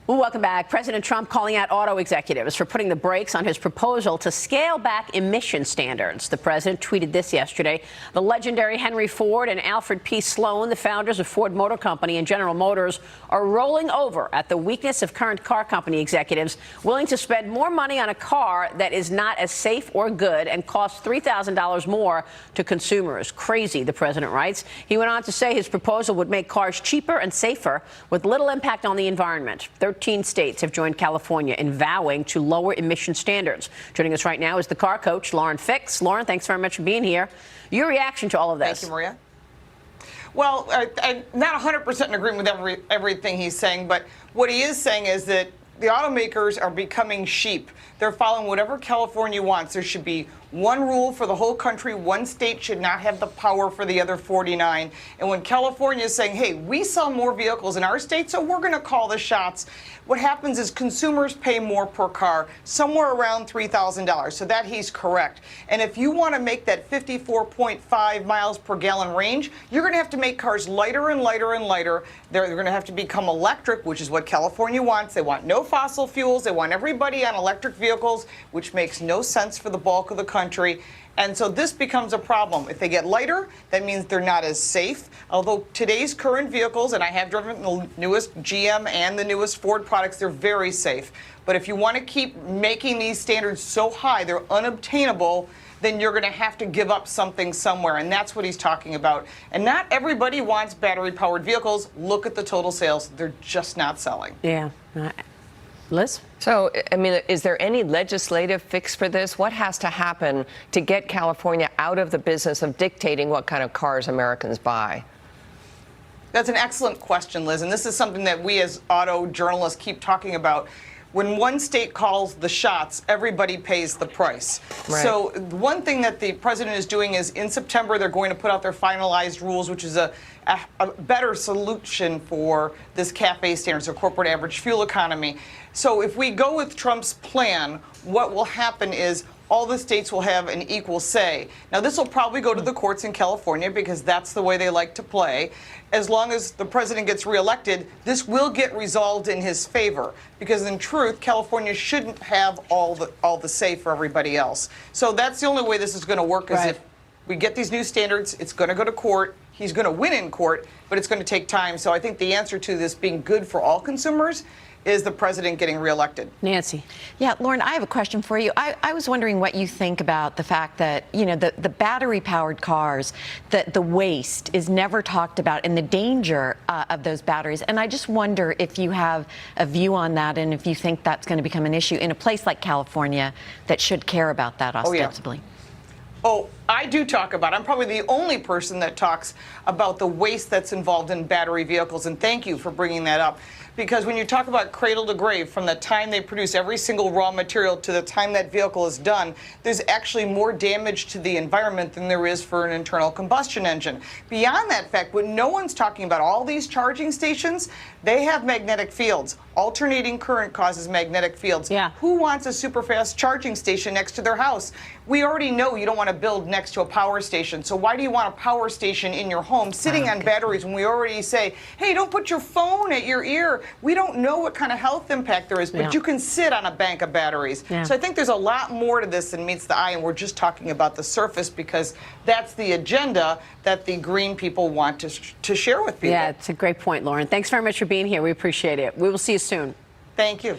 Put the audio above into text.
Well, welcome back. President Trump calling out auto executives for putting the brakes on his proposal to scale back emission standards. The president tweeted this yesterday. The legendary Henry Ford and Alfred P. Sloan, the founders of Ford Motor Company and General Motors, are rolling over at the weakness of current car company executives willing to spend more money on a car that is not as safe or good and costs $3,000 more to consumers. Crazy, the president writes. He went on to say his proposal would make cars cheaper and safer with little impact on the environment. 13 states have joined California in vowing to lower emission standards. Joining us right now is the car coach, Lauren Fix. Lauren, thanks very much for being here. Your reaction to all of this? Thank you, Maria. Well, I'm not 100% in agreement with everything he's saying, but what he is saying is that the automakers are becoming sheep. They're following whatever California wants. There should be one rule for the whole country. One state should not have the power for the other 49. And when California is saying, hey, we sell more vehicles in our state, so we're going to call the shots, what happens is consumers pay more per car, somewhere around $3,000. So that he's correct. And if you want to make that 54.5 miles per gallon range, you're going to have to make cars lighter and lighter and lighter. They're going to have to become electric, which is what California wants. They want no fossil fuels. They want everybody on electric vehicles, which makes no sense for the bulk of the country. And so this becomes a problem. If they get lighter, that means they're not as safe. Although today's current vehicles, and I have driven the newest GM and the newest Ford products, they're very safe. But if you want to keep making these standards so high, they're unobtainable, then you're going to have to give up something somewhere. And that's what he's talking about. And not everybody wants battery-powered vehicles. Look at the total sales. They're just not selling. Yeah. Liz? So, I mean, is there any legislative fix for this? What has to happen to get California out of the business of dictating what kind of cars Americans buy? That's an excellent question, Liz. And this is something that we as auto journalists keep talking about. When one state calls the shots, everybody pays the price. Right. So one thing that the president is doing is in September, they're going to put out their finalized rules, which is a better solution for this CAFE standards, or corporate average fuel economy. So if we go with Trump's plan, what will happen is all the states will have an equal say. Now, this will probably go to the courts in California because that's the way they like to play. As long as the president gets reelected, this will get resolved in his favor because, in truth, California shouldn't have all the say for everybody else. So that's the only way this is going to work. Is if we get these new standards, it's going to go to court. He's going to win in court, but it's going to take time. So I think the answer to this being good for all consumers is the president getting reelected. Nancy. Yeah, Lauren, I have a question for you. I was wondering what you think about the fact that, you know, the battery-powered cars, the waste is never talked about and the danger of those batteries. And I just wonder if you have a view on that and if you think that's going to become an issue in a place like California that should care about that ostensibly. Oh, I do talk about it. I'm probably the only person that talks about the waste that's involved in battery vehicles, and thank you for bringing that up. Because when you talk about cradle to grave, from the time they produce every single raw material to the time that vehicle is done, there's actually more damage to the environment than there is for an internal combustion engine. Beyond that fact, when no one's talking about all these charging stations, they have magnetic fields. Alternating current causes magnetic fields. Yeah. Who wants a super fast charging station next to their house? We already know you don't want to build next to a power station. So why do you want a power station in your home sitting on batteries when we already say, hey, don't put your phone at your ear? We don't know what kind of health impact there is, but you can sit on a bank of batteries. Yeah. So I think there's a lot more to this than meets the eye, and we're just talking about the surface because that's the agenda that the green people want to share with people. Yeah, it's a great point, Lauren. Thanks very much for being here. We appreciate it. We will see you soon. Thank you.